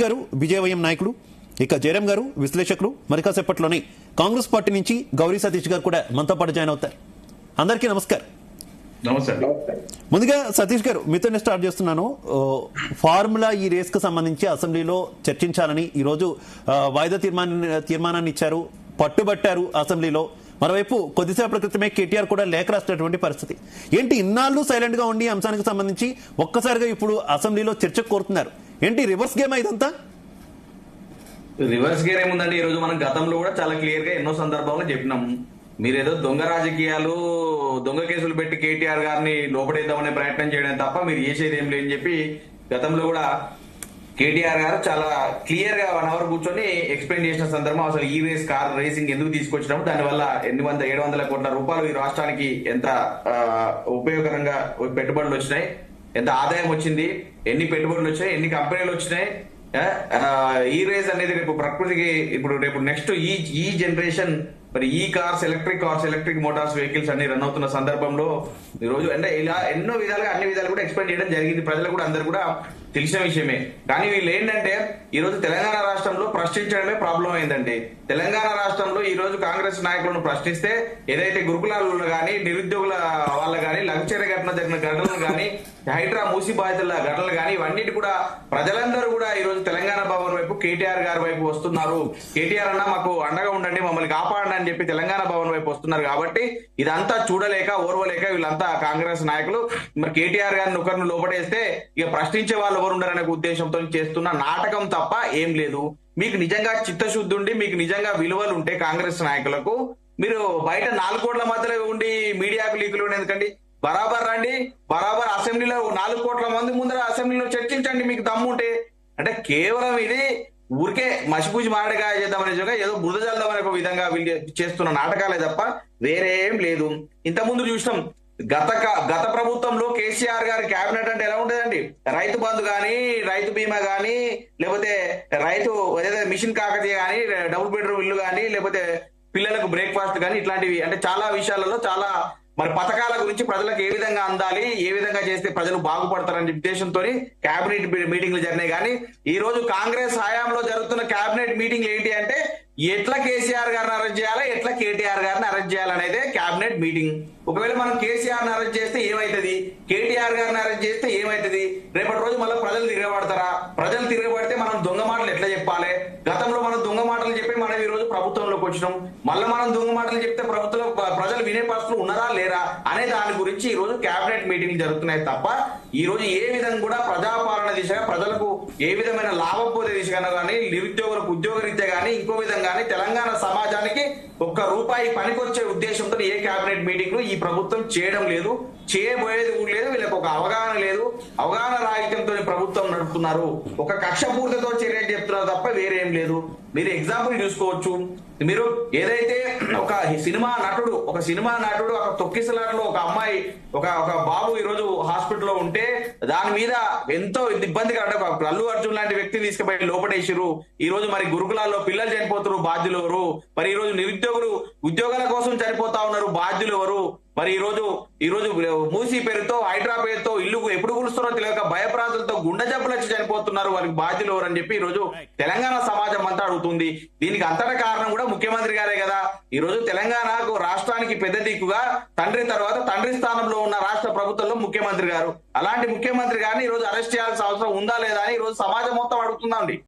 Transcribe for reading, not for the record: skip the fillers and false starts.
గారు విజయవయం నాయకుడు, ఇక జయరాం గారు విశ్లేషకులు. మరి కాసేపట్లోనే కాంగ్రెస్ పార్టీ నుంచి గౌరీ సతీష్ గారు కూడా మనతో పాటు జాయిన్ అవుతారు. అందరికీ నమస్కారం. ముందుగా సతీష్ గారు మీతోనే స్టార్ట్ చేస్తున్నాను. ఫార్ములా ఈ రేస్ కు సంబంధించి అసెంబ్లీలో చర్చించాలని ఈ రోజు వాయిదా తీర్మానాన్ని ఇచ్చారు, పట్టుబట్టారు అసెంబ్లీలో. మరోవైపు కొద్దిసేపటి క్రితమే కేటీఆర్ కూడా లేఖ రాసినటువంటి పరిస్థితి. ఏంటి ఇన్నాళ్ళు సైలెంట్ గా ఉండి అంశానికి సంబంధించి ఒక్కసారిగా ఇప్పుడు అసెంబ్లీలో చర్చకు కోరుతున్నారు? ఏంటి రివర్స్ గేమ్ ఇదంతా? రివర్స్ గేమ్ ఏముందండి, ఈ రోజు మనం గతంలో కూడా చాలా క్లియర్ గా ఎన్నో సందర్భాల్లో చెప్పినాం. మీరేదో దొంగ రాజకీయాలు, దొంగ కేసులు పెట్టి కేటీఆర్ గారిని లోపడేద్దామనే ప్రయత్నం చేయడం తప్ప మీరు చేసేది ఏం లేదని చెప్పి గతంలో కూడా కేటీఆర్ గారు చాలా క్లియర్ గా 1 అవర్ కూర్చొని ఎక్స్ప్లెయిన్ చేసిన సందర్భం. అసలు ఈ కార్ రేసింగ్ ఎందుకు తీసుకొచ్చినాము, దానివల్ల 700 కోట్ల రూపాయలు ఈ రాష్ట్రానికి ఎంత ఉపయోగకరంగా పెట్టుబడులు వచ్చినాయి, ఎంత ఆదాయం వచ్చింది, ఎన్ని పెట్టుబడులు వచ్చాయి, ఎన్ని కంపెనీలు వచ్చినాయి. ఈ రేస్ అనేది రేపు ప్రకృతికి రేపు నెక్స్ట్ ఈ జనరేషన్ మరి ఈ కార్స్, ఎలక్ట్రిక్ మోటార్స్ వెహికల్స్ అన్ని రన్ అవుతున్న సందర్భంలో ఈ రోజు అంటే ఇలా ఎన్నో విధాలుగా అన్ని విధాలు కూడా ఎక్స్ప్లెయిన్ చేయడం జరిగింది. ప్రజలు కూడా అందరు కూడా తెలిసిన విషయమే. కానీ వీళ్ళు ఏంటంటే ఈ రోజు తెలంగాణ రాష్ట్రంలో ప్రశ్నించడమే ప్రాబ్లం అయిందండి. తెలంగాణ రాష్ట్రంలో ఈ రోజు కాంగ్రెస్ నాయకులను ప్రశ్నిస్తే ఏదైతే గురుకులాలు గానీ, నిరుద్యోగుల వాళ్ళ గానీ, లగ్చర్య ఘటన జరిగిన ఘటనలు గానీ, హైడ్రా మూసి బాధితుల ఘటనలు గానీ, ఇవన్నిటి కూడా ప్రజలందరూ కూడా ఈ రోజు తెలంగాణ భవన్ వైపు, కేటీఆర్ గారి వైపు వస్తున్నారు. కేటీఆర్ అన్న మాకు అండగా ఉండండి, మమ్మల్ని కాపాడండి అని చెప్పి తెలంగాణ భవన్ వైపు వస్తున్నారు. కాబట్టి ఇదంతా చూడలేక, ఓర్వలేక వీళ్ళంతా కాంగ్రెస్ నాయకులు మరి కేటీఆర్ గారిని ఒకరిని లోపడేస్తే ఇక ప్రశ్నించే వాళ్ళు ఎవరు ఉండరనే ఉద్దేశంతో చేస్తున్న నాటకం తప్ప ఏం లేదు. మీకు నిజంగా చిత్తశుద్ధి ఉండి, మీకు నిజంగా విలువలు ఉంటే కాంగ్రెస్ నాయకులకు మీరు బయట 4 కోట్ల మధ్యలో ఉండి మీడియాకు లీకులు ఎందుకండి? బరాబర్ రండి, బరాబర్ అసెంబ్లీలో 4 కోట్ల మంది ముందర అసెంబ్లీలో చర్చించండి మీకు దమ్ముంటే. అంటే కేవలం ఇది ఊరికే మసిపూసి మారడిగా చేద్దామనే ఏదో బురద చల్దామనే ఒక విధంగా వీళ్ళు చేస్తున్న నాటకాలే తప్ప వేరే ఏం లేదు. ఇంతకుముందు చూసినాం గత ప్రభుత్వంలో కేసీఆర్ గారి కేబినెట్ అంటే ఎలా ఉండేదండి? రైతు బంధు గాని, రైతు బీమా గాని, లేకపోతే రైతు ఏదైతే మిషన్ కాకతీయ గాని, డబుల్ బెడ్రూమ్ ఇల్లు గాని, లేకపోతే పిల్లలకు బ్రేక్ఫాస్ట్ గాని, ఇట్లాంటివి అంటే చాలా విషయాలలో చాలా మరి పథకాల గురించి ప్రజలకు ఏ విధంగా అందాలి, ఏ విధంగా చేస్తే ప్రజలు బాగుపడతారనే ఉద్దేశంతో కేబినెట్ మీటింగ్లు జరిగినాయి. కానీ ఈ రోజు కాంగ్రెస్ హయాంలో జరుగుతున్న కేబినెట్ మీటింగ్లు ఏంటి అంటే ఎట్లా కేసీఆర్ గారిని అరెస్ట్ చేయాలా, ఎట్లా కేటీఆర్ గారిని అరెస్ట్ చేయాలనేదే కేబినెట్ మీటింగ్. ఒకవేళ మనం కేసీఆర్ ని అరెస్ట్ చేస్తే ఏమైతుంది, కేటీఆర్ గారిని అరెస్ట్ చేస్తే ఏమైతుంది? రేపటి రోజు మళ్ళీ ప్రజలు తిరగబడతారా? ప్రజలు తిరగబడితే మనం దొంగ మాటలు ఎట్లా చెప్పాలి? గతంలో మనం దొంగ మాటలు చెప్పి మనం ఈ రోజు ప్రభుత్వంలోకి వచ్చినాం. మళ్ళీ మనం దొంగ మాటలు చెప్తే ప్రభుత్వంలో ప్రజలు వినే పరిస్థితులు ఉన్నారా లేరా అనే దాని గురించి ఈ రోజు కేబినెట్ మీటింగ్ జరుగుతున్నాయి తప్ప ఈ రోజు ఏ విధంగా కూడా ప్రజాపాలన దిశగా, ప్రజలకు ఏ విధమైన లాభం పొందే దిశగా కానీ, నిరుద్యోగులకు ఉద్యోగరీత్యా కానీ, ఇంకో విధంగా కానీ తెలంగాణ సమాజానికి ₹1 పనికొచ్చే ఉద్దేశంతో ఏ కేబినెట్ మీటింగ్ ఈ ప్రభుత్వం చేయడం లేదు, చేయబోయేది కూడా లేదు. వీళ్ళకి ఒక అవగాహన లేదు, అవగాహన రాహిత్యంతో ప్రభుత్వం నడుపుతున్నారు. ఒక కక్షపూర్తితో చర్యలు చెప్తున్నారు తప్ప వేరేం లేదు. మీరు ఎగ్జాంపుల్ చూసుకోవచ్చు. మీరు ఏదైతే ఒక సినిమా నటుడు ఒక తొక్కిసలాట్లో ఒక అమ్మాయి, ఒక బాబు ఈ రోజు హాస్పిటల్లో ఉంటే దాని మీద ఎంతో ఇబ్బందిగా అంటే అల్లు అర్జున్ లాంటి వ్యక్తిని తీసుకుపోయి లోపడేసిరు. ఈ రోజు మరి గురుకులాల్లో పిల్లలు చనిపోతున్నారు, బాధ్యులు ఎవరు? మరి ఈ రోజు నిరుద్యోగులు ఉద్యోగాల కోసం చనిపోతా ఉన్నారు, బాధ్యులు ఎవరు? మరి ఈ రోజు మూసీ పేరుతో, హైడ్రా పేరుతో ఇల్లు ఎప్పుడు కూలుస్తారో తెలియక భయప్రాంతులతో గుండె జబ్బులు వచ్చి చనిపోతున్నారు, వారికి బాధ్యులు ఎవరు అని చెప్పి ఈ రోజు తెలంగాణ సమాజం అంతా అడుగుతుంది. దీనికి అంతటా కారణం కూడా ముఖ్యమంత్రి గారే కదా. ఈ రోజు తెలంగాణకు రాష్ట్రానికి పెద్ద దిక్కుగా తండ్రి తర్వాత తండ్రి స్థానంలో ఉన్న రాష్ట్ర ప్రభుత్వంలో ముఖ్యమంత్రి గారు. అలాంటి ముఖ్యమంత్రి గారిని ఈ రోజు అరెస్ట్ చేయాల్సిన అవసరం ఉందా లేదా అని ఈ రోజు సమాజం మొత్తం అడుగుతుందండి.